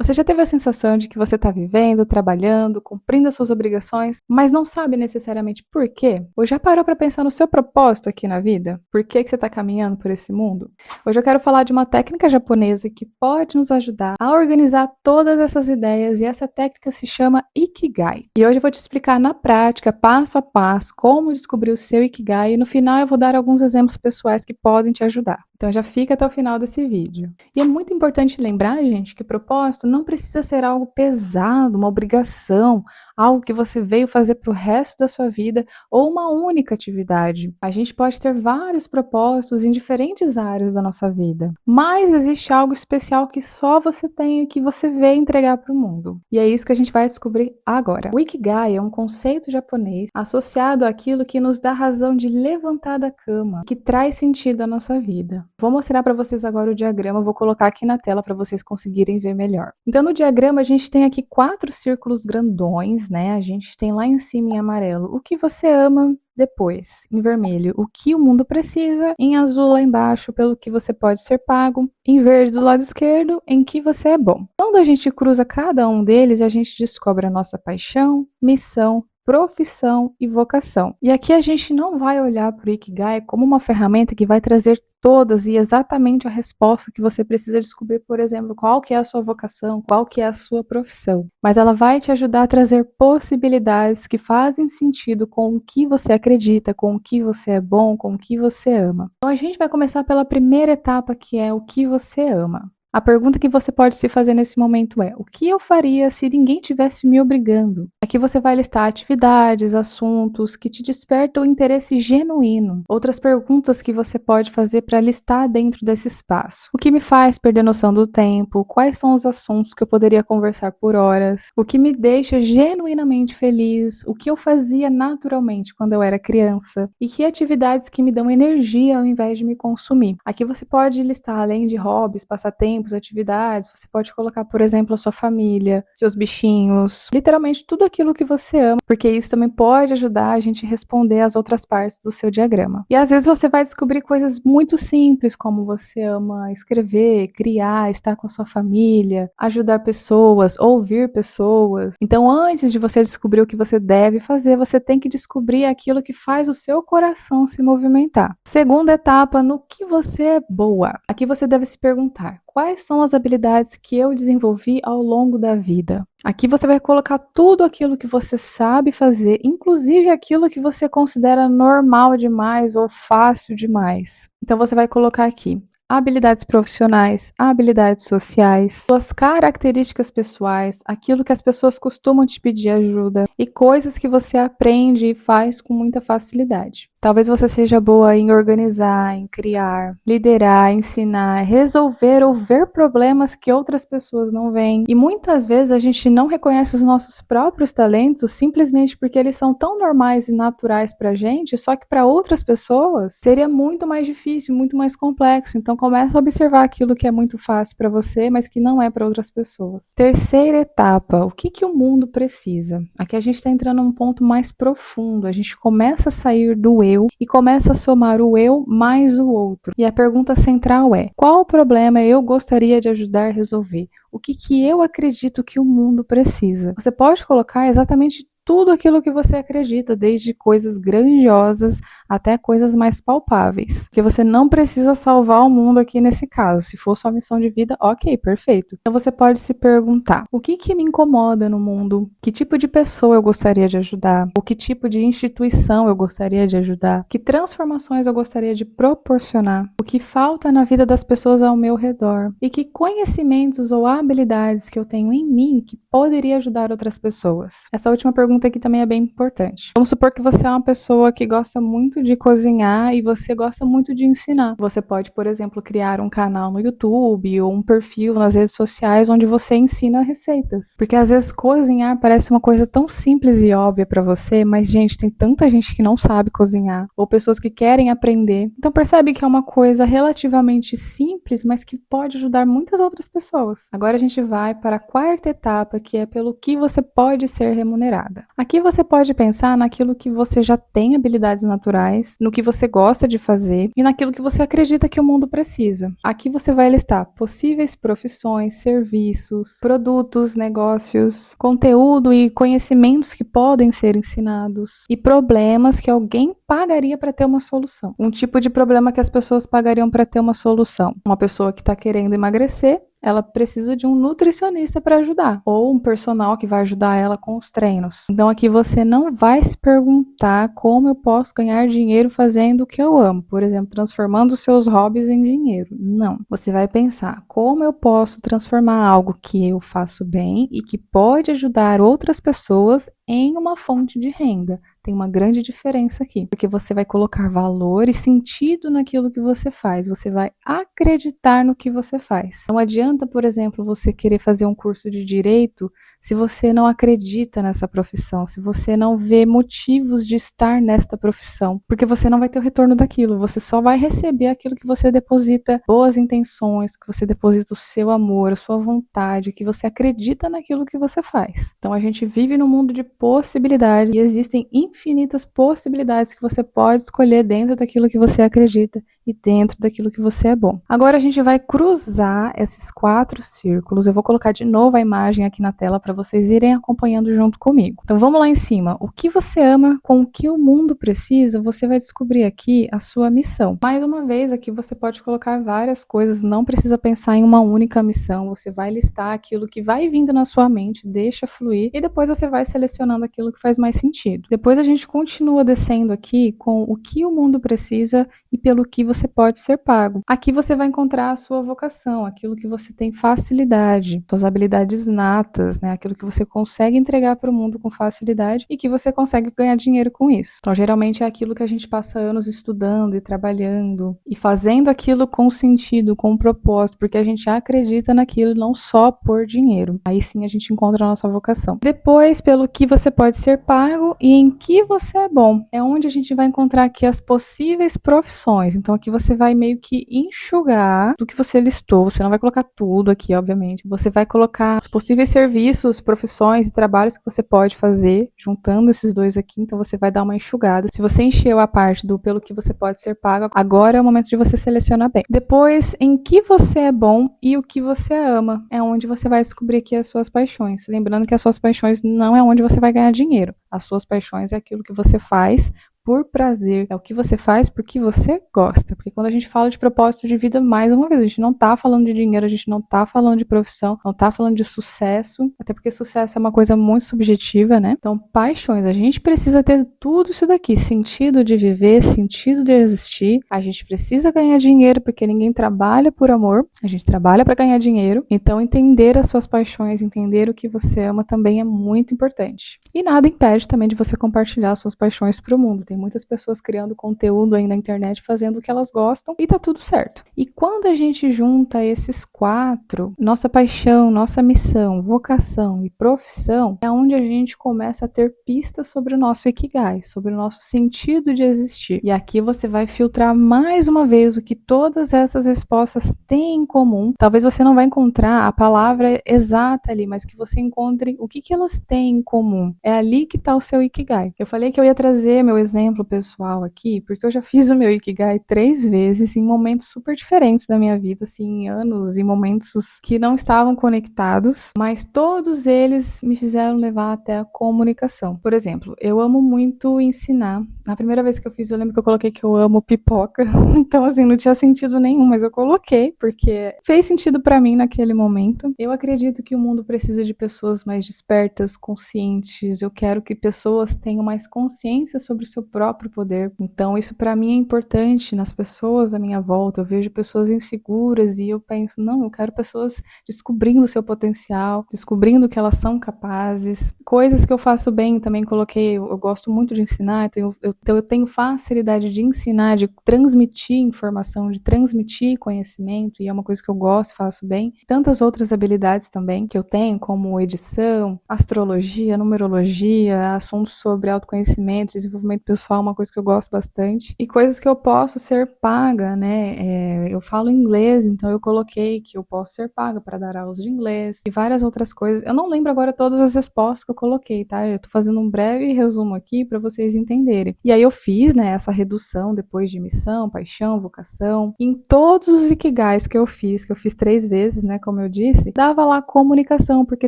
Você já teve a sensação de que você está vivendo, trabalhando, cumprindo as suas obrigações, mas não sabe necessariamente por quê? Ou já parou para pensar no seu propósito aqui na vida? Por que você está caminhando por esse mundo? Hoje eu quero falar de uma técnica japonesa que pode nos ajudar a organizar todas essas ideias, e essa técnica se chama Ikigai. E hoje eu vou te explicar na prática, passo a passo, como descobrir o seu Ikigai, e no final eu vou dar alguns exemplos pessoais que podem te ajudar. Então já fica até o final desse vídeo. E é muito importante lembrar, gente, que propósito não precisa ser algo pesado, uma obrigação, algo que você veio fazer para o resto da sua vida ou uma única atividade. A gente pode ter vários propósitos em diferentes áreas da nossa vida, mas existe algo especial que só você tem e que você veio entregar para o mundo. E é isso que a gente vai descobrir agora. O Ikigai é um conceito japonês associado àquilo que nos dá razão de levantar da cama, que traz sentido à nossa vida. Vou mostrar para vocês agora o diagrama, vou colocar aqui na tela para vocês conseguirem ver melhor. Então no diagrama a gente tem aqui 4 círculos grandões, né? A gente tem lá em cima em amarelo o que você ama, depois em vermelho o que o mundo precisa, em azul lá embaixo pelo que você pode ser pago, em verde do lado esquerdo em que você é bom. Quando a gente cruza cada um deles, a gente descobre a nossa paixão, missão, profissão e vocação. E aqui a gente não vai olhar para o Ikigai como uma ferramenta que vai trazer todas e exatamente a resposta que você precisa descobrir, por exemplo, qual que é a sua vocação, qual que é a sua profissão. Mas ela vai te ajudar a trazer possibilidades que fazem sentido com o que você acredita, com o que você é bom, com o que você ama. Então a gente vai começar pela primeira etapa, que é o que você ama. A pergunta que você pode se fazer nesse momento é: o que eu faria se ninguém tivesse me obrigando? Aqui você vai listar atividades, assuntos que te despertam interesse genuíno. Outras perguntas que você pode fazer para listar dentro desse espaço: o que me faz perder noção do tempo? Quais são os assuntos que eu poderia conversar por horas? O que me deixa genuinamente feliz? O que eu fazia naturalmente quando eu era criança? E que atividades que me dão energia ao invés de me consumir? Aqui você pode listar, além de hobbies, passatempos, atividades, você pode colocar, por exemplo, a sua família, seus bichinhos, literalmente tudo aquilo que você ama, porque isso também pode ajudar a gente a responder as outras partes do seu diagrama. E às vezes você vai descobrir coisas muito simples, como você ama escrever, criar, estar com a sua família, ajudar pessoas, ouvir pessoas. Então, antes de você descobrir o que você deve fazer, você tem que descobrir aquilo que faz o seu coração se movimentar. Segunda etapa, no que você é boa. Aqui você deve se perguntar: quais são as habilidades que eu desenvolvi ao longo da vida? Aqui você vai colocar tudo aquilo que você sabe fazer, inclusive aquilo que você considera normal demais ou fácil demais. Então você vai colocar aqui habilidades profissionais, habilidades sociais, suas características pessoais, aquilo que as pessoas costumam te pedir ajuda e coisas que você aprende e faz com muita facilidade. Talvez você seja boa em organizar, em criar, liderar, ensinar, resolver ou ver problemas que outras pessoas não veem. E muitas vezes a gente não reconhece os nossos próprios talentos simplesmente porque eles são tão normais e naturais pra gente, só que para outras pessoas seria muito mais difícil, muito mais complexo. Então começa a observar aquilo que é muito fácil para você, mas que não é para outras pessoas. Terceira etapa, o que o mundo precisa? Aqui a gente está entrando num ponto mais profundo, a gente começa a sair do eu e começa a somar o eu mais o outro. E a pergunta central é: qual problema eu gostaria de ajudar a resolver? O que eu acredito que o mundo precisa? Você pode colocar exatamente tudo aquilo que você acredita, desde coisas grandiosas até coisas mais palpáveis. Porque você não precisa salvar o mundo aqui nesse caso. Se for sua missão de vida, ok, perfeito. Então você pode se perguntar: o que me incomoda no mundo? Que tipo de pessoa eu gostaria de ajudar? Ou que tipo de instituição eu gostaria de ajudar? Que transformações eu gostaria de proporcionar? O que falta na vida das pessoas ao meu redor? E que conhecimentos ou habilidades que eu tenho em mim que poderia ajudar outras pessoas? Essa última pergunta aqui também é bem importante. Vamos supor que você é uma pessoa que gosta muito de cozinhar e você gosta muito de ensinar. Você pode, por exemplo, criar um canal no YouTube ou um perfil nas redes sociais onde você ensina receitas. Porque às vezes cozinhar parece uma coisa tão simples e óbvia para você, mas gente, tem tanta gente que não sabe cozinhar ou pessoas que querem aprender. Então percebe que é uma coisa relativamente simples, mas que pode ajudar muitas outras pessoas. Agora a gente vai para a quarta etapa, que é pelo que você pode ser remunerada. Aqui você pode pensar naquilo que você já tem habilidades naturais, no que você gosta de fazer e naquilo que você acredita que o mundo precisa. Aqui você vai listar possíveis profissões, serviços, produtos, negócios, conteúdo e conhecimentos que podem ser ensinados e problemas que alguém pagaria para ter uma solução. Um tipo de problema que as pessoas pagariam para ter uma solução. Uma pessoa que está querendo emagrecer, ela precisa de um nutricionista para ajudar, ou um personal que vai ajudar ela com os treinos. Então aqui você não vai se perguntar como eu posso ganhar dinheiro fazendo o que eu amo, por exemplo, transformando os seus hobbies em dinheiro. Não. Você vai pensar como eu posso transformar algo que eu faço bem e que pode ajudar outras pessoas em uma fonte de renda. Tem uma grande diferença aqui, porque você vai colocar valor e sentido naquilo que você faz, você vai acreditar no que você faz. Não adianta, por exemplo, você querer fazer um curso de direito se você não acredita nessa profissão, se você não vê motivos de estar nesta profissão, porque você não vai ter o retorno daquilo, você só vai receber aquilo que você deposita boas intenções, que você deposita o seu amor, a sua vontade, que você acredita naquilo que você faz. Então a gente vive num mundo de possibilidades e existem infinitas possibilidades que você pode escolher dentro daquilo que você acredita e dentro daquilo que você é bom. Agora a gente vai cruzar esses 4 círculos. Eu vou colocar de novo a imagem aqui na tela para vocês irem acompanhando junto comigo. Então vamos lá em cima. O que você ama com o que o mundo precisa, você vai descobrir aqui a sua missão. Mais uma vez, aqui você pode colocar várias coisas, não precisa pensar em uma única missão. Você vai listar aquilo que vai vindo na sua mente, deixa fluir e depois você vai selecionando aquilo que faz mais sentido. Depois a gente continua descendo aqui com o que o mundo precisa e pelo que você pode ser pago. Aqui você vai encontrar a sua vocação, aquilo que você tem facilidade, suas habilidades natas, né? Aquilo que você consegue entregar para o mundo com facilidade e que você consegue ganhar dinheiro com isso. Então, geralmente é aquilo que a gente passa anos estudando e trabalhando e fazendo aquilo com sentido, com propósito, porque a gente acredita naquilo não só por dinheiro. Aí sim a gente encontra a nossa vocação. Depois, pelo que você pode ser pago e em que você é bom. É onde a gente vai encontrar aqui as possíveis profissões. Então aqui você vai meio que enxugar do que você listou. Você não vai colocar tudo aqui, obviamente. Você vai colocar os possíveis serviços, profissões e trabalhos que você pode fazer, juntando esses dois aqui. Então você vai dar uma enxugada. Se você encheu a parte do pelo que você pode ser pago, agora é o momento de você selecionar bem. Depois, em que você é bom e o que você ama. É onde você vai descobrir aqui as suas paixões. Lembrando que as suas paixões não é onde você vai ganhar dinheiro. As suas paixões é aquilo que você faz por prazer, é o que você faz porque você gosta. Porque quando a gente fala de propósito de vida, mais uma vez, a gente não tá falando de dinheiro, a gente não tá falando de profissão, não tá falando de sucesso, até porque sucesso é uma coisa muito subjetiva, né? Então, paixões, a gente precisa ter tudo isso daqui, sentido de viver, sentido de existir. A gente precisa ganhar dinheiro porque ninguém trabalha por amor, a gente trabalha para ganhar dinheiro. Então, entender as suas paixões, entender o que você ama também é muito importante. E nada impede também de você compartilhar suas paixões para o mundo. Tem muitas pessoas criando conteúdo aí na internet, fazendo o que elas gostam e tá tudo certo. E quando a gente junta esses 4, nossa paixão, nossa missão, vocação e profissão, é onde a gente começa a ter pistas sobre o nosso Ikigai, sobre o nosso sentido de existir. E aqui você vai filtrar mais uma vez o que todas essas respostas têm em comum. Talvez você não vai encontrar a palavra exata ali, mas que você encontre o que elas têm em comum. É ali que tá o seu Ikigai. Eu falei que eu ia trazer meu exemplo pessoal aqui, porque eu já fiz o meu Ikigai 3 vezes em momentos super diferentes da minha vida, assim, em anos e momentos que não estavam conectados, mas todos eles me fizeram levar até a comunicação. Por exemplo, eu amo muito ensinar. Na primeira vez que eu fiz, eu lembro que eu coloquei que eu amo pipoca, então assim, não tinha sentido nenhum, mas eu coloquei, porque fez sentido pra mim naquele momento. Eu acredito que o mundo precisa de pessoas mais despertas, conscientes. Eu quero que pessoas tenham mais consciência sobre o seu próprio poder. Então, isso para mim é importante nas pessoas à minha volta. Eu vejo pessoas inseguras e eu penso, não, eu quero pessoas descobrindo o seu potencial, descobrindo que elas são capazes. Coisas que eu faço bem, também coloquei, eu gosto muito de ensinar, então eu tenho facilidade de ensinar, de transmitir informação, de transmitir conhecimento, e é uma coisa que eu gosto, faço bem. Tantas outras habilidades também que eu tenho, como edição, astrologia, numerologia, assuntos sobre autoconhecimento, desenvolvimento audiovisual é uma coisa que eu gosto bastante. E coisas que eu posso ser paga, né? Eu falo inglês, então eu coloquei que eu posso ser paga para dar aulas de inglês e várias outras coisas. Eu não lembro agora todas as respostas que eu coloquei, tá? Eu tô fazendo um breve resumo aqui para vocês entenderem. E aí eu fiz, né, essa redução depois de missão, paixão, vocação. Em todos os ikigais que eu fiz 3 vezes, né, como eu disse, dava lá comunicação, porque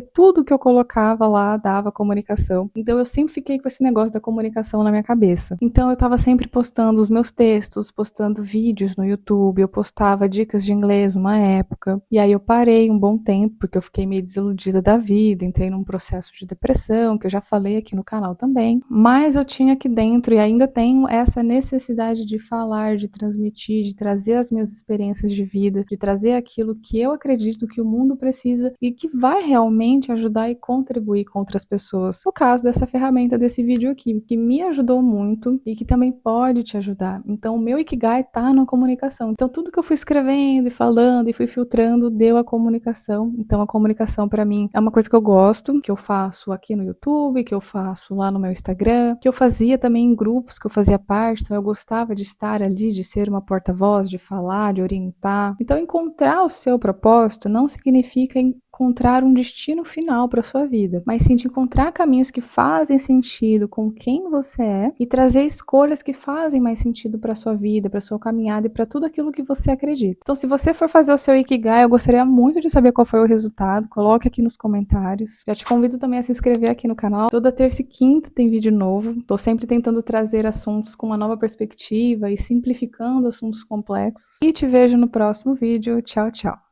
tudo que eu colocava lá dava comunicação. Então eu sempre fiquei com esse negócio da comunicação na minha cabeça. Então eu tava sempre postando os meus textos, postando vídeos no YouTube, eu postava dicas de inglês uma época. E aí eu parei um bom tempo, porque eu fiquei meio desiludida da vida, entrei num processo de depressão, que eu já falei aqui no canal também. Mas eu tinha aqui dentro e ainda tenho essa necessidade de falar, de transmitir, de trazer as minhas experiências de vida, de trazer aquilo que eu acredito que o mundo precisa e que vai realmente ajudar e contribuir com outras pessoas. No caso dessa ferramenta desse vídeo aqui, que me ajudou muito e que também pode te ajudar. Então, o meu Ikigai tá na comunicação. Então, tudo que eu fui escrevendo e falando e fui filtrando deu a comunicação. Então, a comunicação para mim é uma coisa que eu gosto, que eu faço aqui no YouTube, que eu faço lá no meu Instagram, que eu fazia também em grupos que eu fazia parte. Então, eu gostava de estar ali, de ser uma porta-voz, de falar, de orientar. Então, encontrar o seu propósito não significa encontrar um destino final para sua vida, mas sim de encontrar caminhos que fazem sentido com quem você é e trazer escolhas que fazem mais sentido para sua vida, para sua caminhada e para tudo aquilo que você acredita. Então, se você for fazer o seu Ikigai, eu gostaria muito de saber qual foi o resultado. Coloque aqui nos comentários. Já te convido também a se inscrever aqui no canal. Toda terça e quinta tem vídeo novo. Estou sempre tentando trazer assuntos com uma nova perspectiva e simplificando assuntos complexos. E te vejo no próximo vídeo. Tchau, tchau.